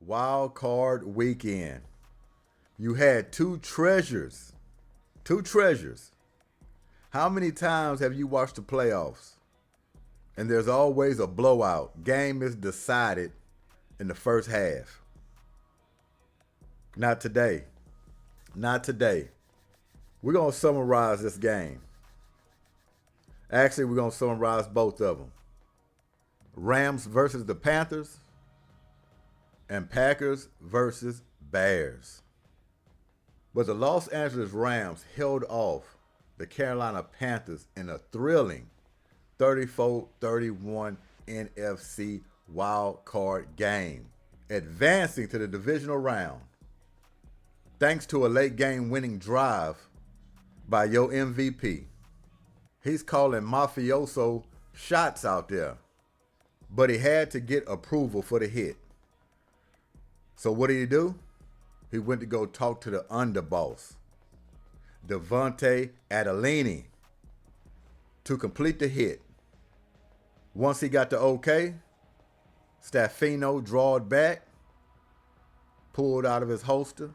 Wild card weekend. You had two treasures. Two treasures. How many times have you watched the playoffs? And there's always a blowout. Game is decided in the first half. Not today. Not today. We're going to summarize this game. Actually, we're going to summarize both of them. Rams versus the Panthers and Packers versus Bears. But the Los Angeles Rams held off the Carolina Panthers in a thrilling 34-31 NFC wild card game, advancing to the divisional round thanks to a late game winning drive by your MVP. He's calling mafioso shots out there, but he had to get approval for the hit. So what did he do? He went to go talk to the underboss, Devontae Adelini, to complete the hit. Once he got the okay, STAFFINO drawed back, pulled out of his holster,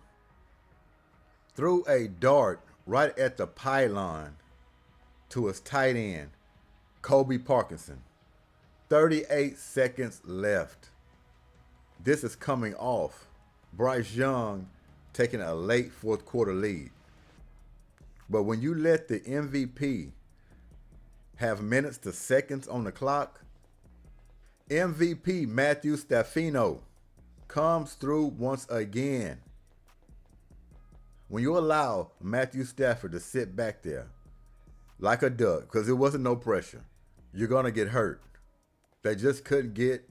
threw a dart right at the pylon to his tight end, Kobe Parkinson. 38 seconds left. This is coming off Bryce Young taking a late fourth quarter lead. But when you let the MVP have minutes to seconds on the clock, MVP Matthew Staffino comes through once again. When you allow Matthew Stafford to sit back there like a duck, because it wasn't no pressure, you're going to get hurt. They just couldn't get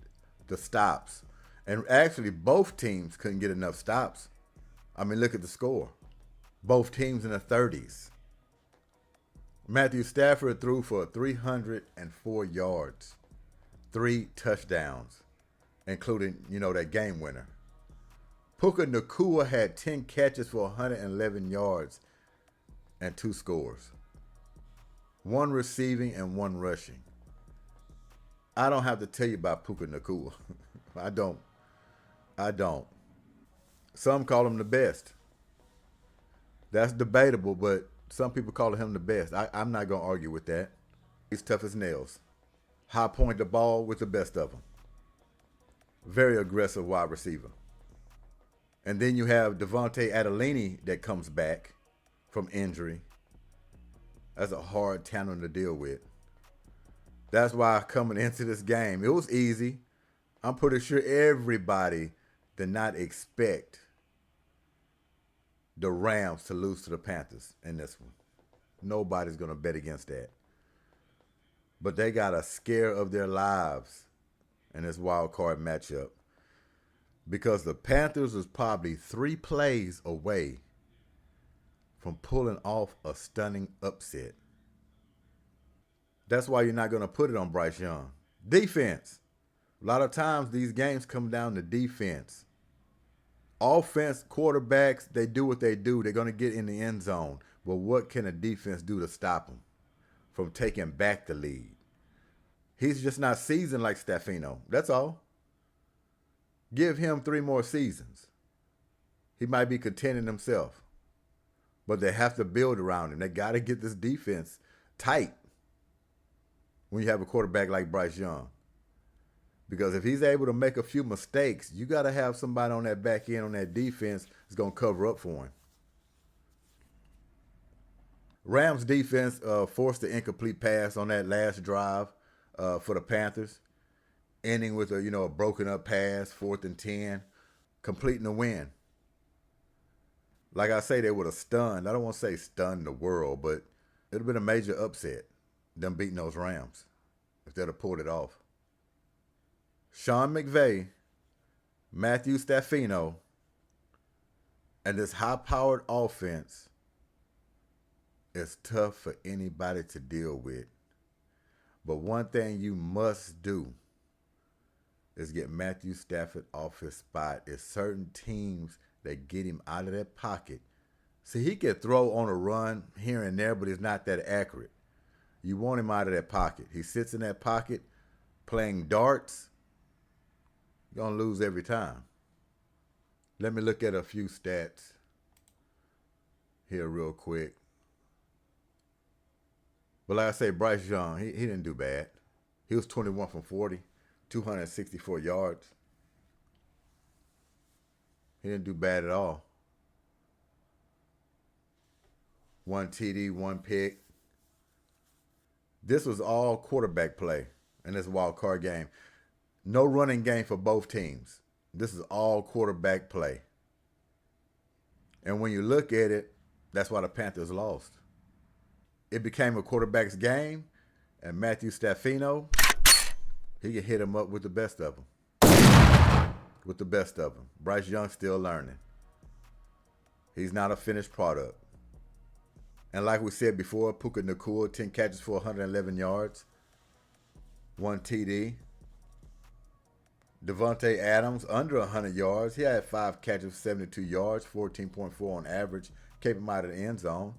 the stops. And actually, both teams couldn't get enough stops. I mean, look at the score. Both teams in the 30s. Matthew Stafford threw for 304 yards, 3 touchdowns, including, that game winner. Puka Nacua had 10 catches for 111 yards and 2 scores. 1 receiving and 1 rushing. I don't have to tell you about Puka Nacua. I don't. Some call him the best. That's debatable, but some people call him the best. I'm not going to argue with that. He's tough as nails. High point the ball with the best of them. Very aggressive wide receiver. And then you have Devontae Adelini that comes back from injury. That's a hard tandem to deal with. That's why coming into this game, it was easy. I'm pretty sure everybody did not expect the Rams to lose to the Panthers in this one. Nobody's going to bet against that. But they got a scare of their lives in this wild card matchup because the Panthers was probably 3 plays away from pulling off a stunning upset. That's why you're not going to put it on Bryce Young. Defense. A lot of times these games come down to defense. Offense, quarterbacks, they do what they do. They're going to get in the end zone. But what can a defense do to stop them from taking back the lead? He's just not seasoned like Staffino. That's all. Give him 3 more seasons. He might be contending himself. But they have to build around him. They got to get this defense tight when you have a quarterback like Bryce Young. Because if he's able to make a few mistakes, you got to have somebody on that back end on that defense that's going to cover up for him. Rams defense forced the incomplete pass on that last drive for the Panthers, ending with a broken up pass, 4th and 10, completing the win. Like I say, they would have stunned. I don't want to say stunned the world, but it would have been a major upset, them beating those Rams, if they'd have pulled it off. Sean McVay, Matthew Staffino, and this high-powered offense is tough for anybody to deal with. But one thing you must do is get Matthew Stafford off his spot. There's certain teams that get him out of that pocket. See, he can throw on a run here and there, but he's not that accurate. You want him out of that pocket. He sits in that pocket playing darts. You're going to lose every time. Let me look at a few stats here real quick. But like I say, Bryce Young, he didn't do bad. He was 21 from 40, 264 yards. He didn't do bad at all. 1 TD, 1 pick. This was all quarterback play in this wild card game. No running game for both teams. This is all quarterback play. And when you look at it, that's why the Panthers lost. It became a quarterback's game, and Matthew Staffino, he can hit him up with the best of them. With the best of them. Bryce Young still learning. He's not a finished product. And like we said before, Puka Nacua, 10 catches for 111 yards, 1 TD. Devontae Adams, under 100 yards. He had 5 catches, 72 yards, 14.4 on average. Kept him out of the end zone.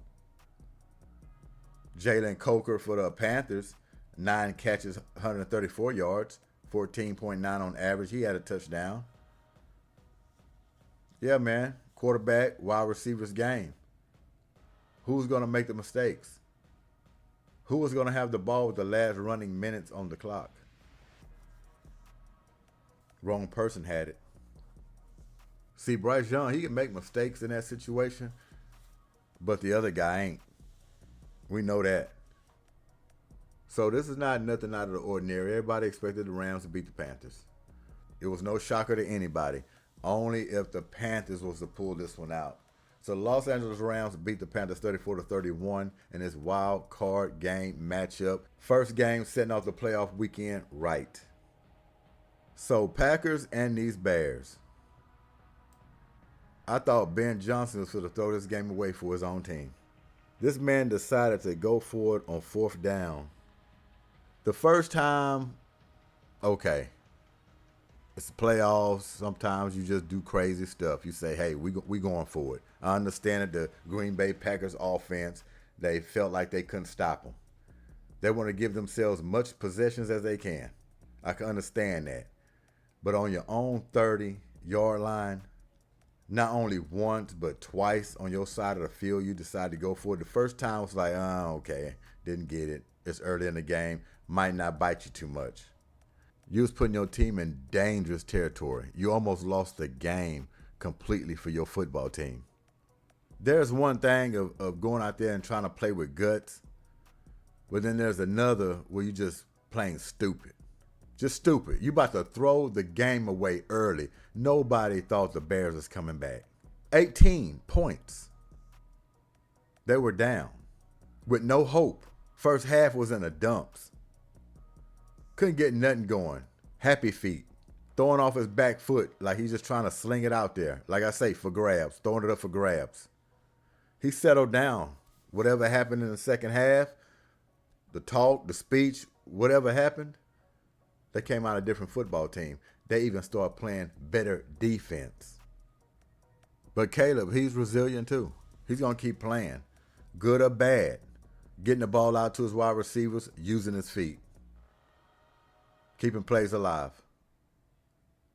Jalen Coker for the Panthers, 9 catches, 134 yards, 14.9 on average. He had a touchdown. Yeah, man. Quarterback, wide receivers game. Who's going to make the mistakes? Who is going to have the ball with the last running minutes on the clock? Wrong person had it. See, Bryce Young, he can make mistakes in that situation, but the other guy ain't. We know that. So this is not nothing out of the ordinary. Everybody expected the Rams to beat the Panthers. It was no shocker to anybody, only if the Panthers was to pull this one out. So the Los Angeles Rams beat the Panthers 34-31 in this wild card game matchup. First game setting off the playoff weekend right. So Packers and these Bears. I thought Ben Johnson was going to throw this game away for his own team. This man decided to go for it on 4th down. The first time, okay. It's the playoffs. Sometimes you just do crazy stuff. You say, hey, we going for it. I understand that the Green Bay Packers offense, they felt like they couldn't stop them. They want to give themselves much possessions as they can. I can understand that. But on your own 30-yard line, not only once, but twice on your side of the field, you decide to go for it. The first time was like, okay, didn't get it. It's early in the game. Might not bite you too much. You was putting your team in dangerous territory. You almost lost the game completely for your football team. There's one thing of going out there and trying to play with guts, but then there's another where you just playing stupid. Just stupid. You about to throw the game away early. Nobody thought the Bears was coming back. 18 points. They were down with no hope. First half was in the dumps. Couldn't get nothing going. Happy feet. Throwing off his back foot like he's just trying to sling it out there. Like I say, for grabs. Throwing it up for grabs. He settled down. Whatever happened in the second half, the talk, the speech, whatever happened, they came out a different football team. They even started playing better defense. But Caleb, he's resilient too. He's going to keep playing. Good or bad. Getting the ball out to his wide receivers, using his feet. Keeping plays alive.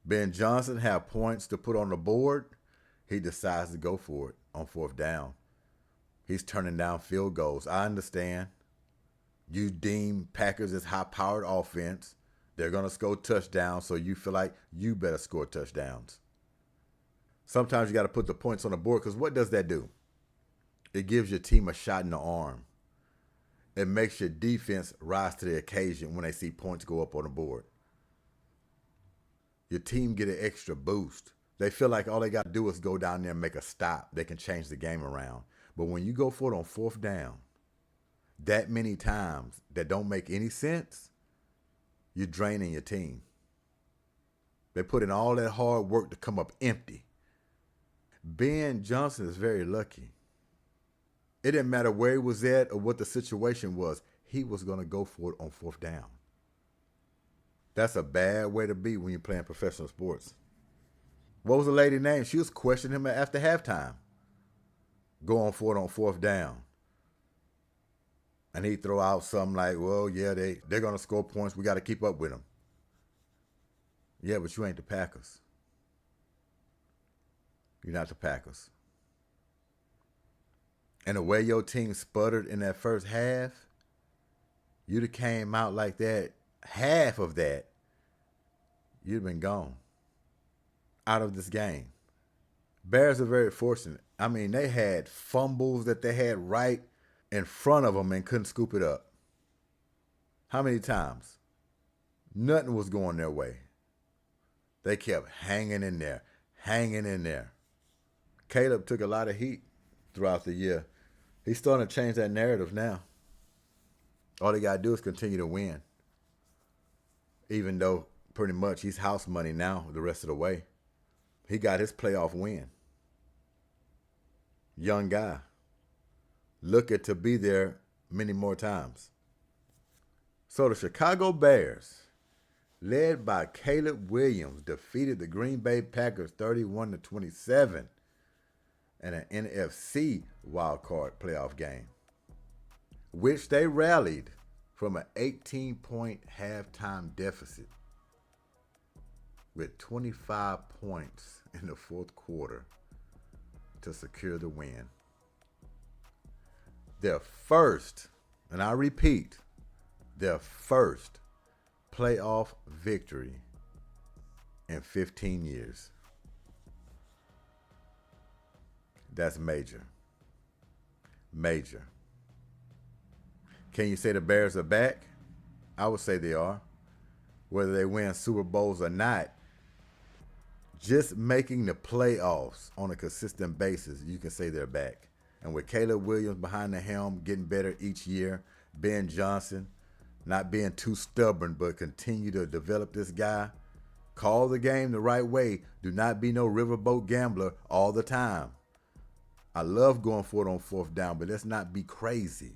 Ben Johnson had points to put on the board. He decides to go for it on 4th down. He's turning down field goals. I understand. You deem Packers as high-powered offense. They're going to score touchdowns, so you feel like you better score touchdowns. Sometimes you got to put the points on the board, because what does that do? It gives your team a shot in the arm. It makes your defense rise to the occasion when they see points go up on the board. Your team get an extra boost. They feel like all they got to do is go down there and make a stop. They can change the game around. But when you go for it on 4th down, that many times that don't make any sense, you're draining your team. They put in all that hard work to come up empty. Ben Johnson is very lucky. It didn't matter where he was at or what the situation was. He was going to go for it on 4th down. That's a bad way to be when you're playing professional sports. What was the lady's name? She was questioning him after halftime. Going for it on 4th down. And he throw out something like, well, yeah, they're going to score points. We got to keep up with them. Yeah, but you ain't the Packers. You're not the Packers. And the way your team sputtered in that first half, you'd have came out like that, half of that, you'd have been gone out of this game. Bears are very fortunate. I mean, they had fumbles that they had right in front of them and couldn't scoop it up. How many times? Nothing was going their way. They kept hanging in there, hanging in there. Caleb took a lot of heat throughout the year. He's starting to change that narrative now. All they got to do is continue to win. Even though pretty much he's house money now the rest of the way. He got his playoff win. Young guy. Looking to be there many more times. So the Chicago Bears, led by Caleb Williams, defeated the Green Bay Packers 31-27 in an NFC wildcard playoff game, which they rallied from an 18-point halftime deficit with 25 points in the fourth quarter to secure the win. Their first, and I repeat, their first playoff victory in 15 years. That's major. Major. Can you say the Bears are back? I would say they are. Whether they win Super Bowls or not, just making the playoffs on a consistent basis, you can say they're back. And with Caleb Williams behind the helm, getting better each year, Ben Johnson, not being too stubborn, but continue to develop this guy. Call the game the right way. Do not be no riverboat gambler all the time. I love going for it on fourth down, but let's not be crazy.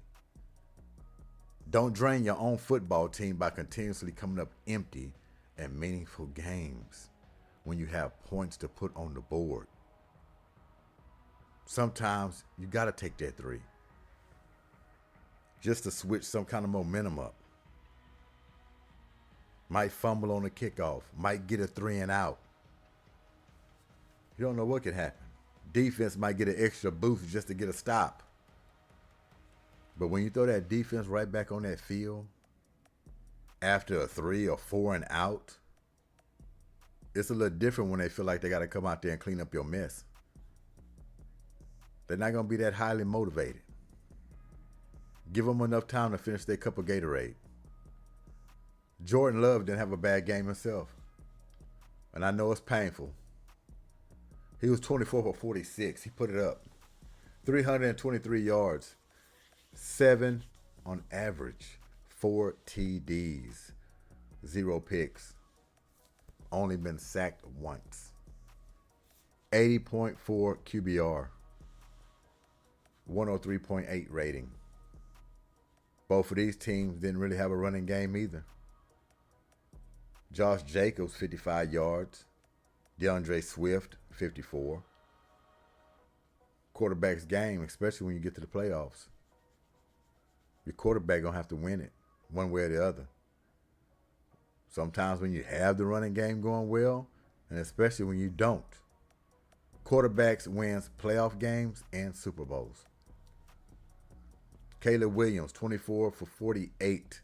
Don't drain your own football team by continuously coming up empty in meaningful games when you have points to put on the board. Sometimes you got to take that 3 just to switch some kind of momentum up. Might fumble on the kickoff, might get a 3 and out. You don't know what could happen. Defense might get an extra boost just to get a stop. But when you throw that defense right back on that field after a 3 or 4 and out, it's a little different when they feel like they got to come out there and clean up your mess. They're not going to be that highly motivated. Give them enough time to finish their cup of Gatorade. Jordan Love didn't have a bad game himself. And I know it's painful. He was 24 for 46. He put it up. 323 yards. 7 on average. 4 TDs. 0 picks. Only been sacked once. 80.4 QBR. 103.8 rating. Both of these teams didn't really have a running game either. Josh Jacobs, 55 yards. DeAndre Swift, 54. Quarterback's game, especially when you get to the playoffs. Your quarterback going to have to win it one way or the other. Sometimes when you have the running game going well, and especially when you don't. Quarterbacks wins playoff games and Super Bowls. Caleb Williams, 24 for 48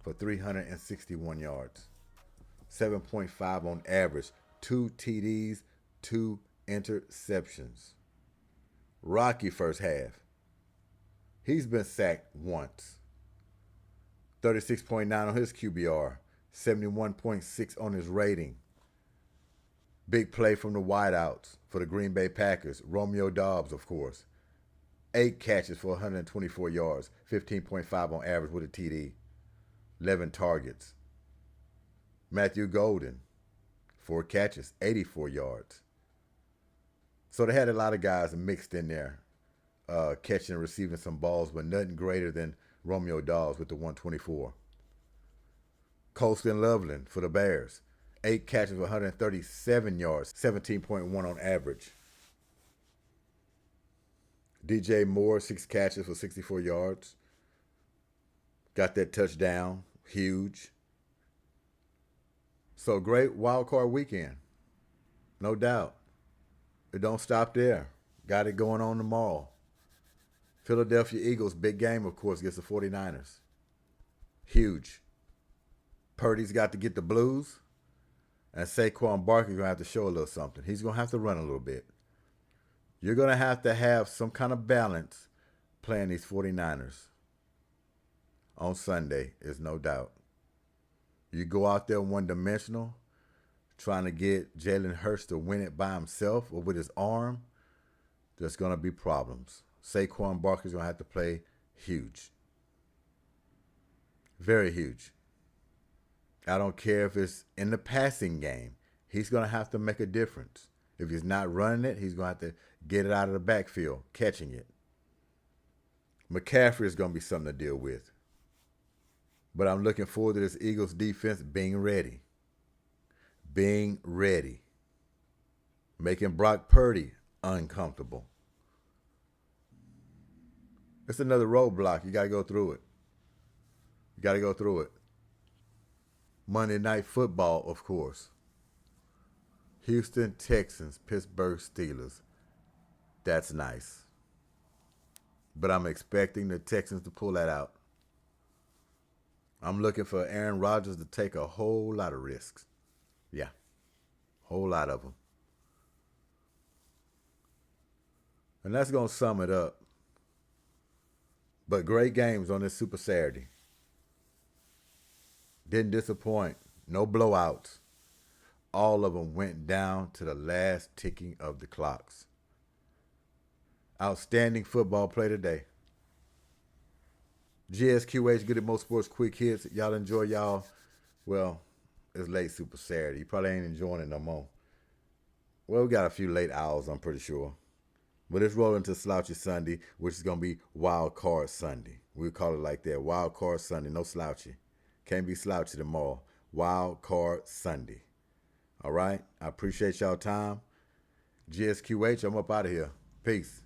for 361 yards. 7.5 on average. 2 TDs, 2 interceptions. Rocky first half. He's been sacked once. 36.9 on his QBR. 71.6 on his rating. Big play from the wideouts for the Green Bay Packers. Romeo Doubs, of course. 8 catches for 124 yards. 15.5 on average with a TD. 11 targets. Matthew Golden, 4 catches, 84 yards. So they had a lot of guys mixed in there, catching and receiving some balls, but nothing greater than Romeo Doubs with the 124. Colston Loveland for the Bears, 8 catches for 137 yards, 17.1 on average. DJ Moore, 6 catches for 64 yards. Got that touchdown, huge. So great wild card weekend, no doubt. It don't stop there. Got it going on tomorrow. Philadelphia Eagles, big game, of course, against the 49ers. Huge. Purdy's got to get the blues, and Saquon Barkley's going to have to show a little something. He's going to have to run a little bit. You're going to have some kind of balance playing these 49ers on Sunday, is no doubt. You go out there one-dimensional, trying to get Jalen Hurts to win it by himself or with his arm, there's going to be problems. Saquon Barkley's going to have to play huge. Very huge. I don't care if it's in the passing game. He's going to have to make a difference. If he's not running it, he's going to have to get it out of the backfield, catching it. McCaffrey is going to be something to deal with. But I'm looking forward to this Eagles defense being ready. Being ready. Making Brock Purdy uncomfortable. It's another roadblock. You got to go through it. You got to go through it. Monday Night Football, of course. Houston Texans, Pittsburgh Steelers. That's nice. But I'm expecting the Texans to pull that out. I'm looking for Aaron Rodgers to take a whole lot of risks. Yeah, whole lot of them. And that's going to sum it up. But great games on this Super Saturday. Didn't disappoint. No blowouts. All of them went down to the last ticking of the clocks. Outstanding football play today. G.S.Q.H, Goodymo Sports Quick Hits. Y'all enjoy y'all. Well, it's late Super Saturday. You probably ain't enjoying it no more. Well, we got a few late owls, I'm pretty sure. But it's rolling to Slouchy Sunday, which is going to be Wild Card Sunday. We'll call it like that. Wild Card Sunday. No slouchy. Can't be slouchy tomorrow. Wild Card Sunday. All right? I appreciate y'all time. G.S.Q.H, I'm up out of here. Peace.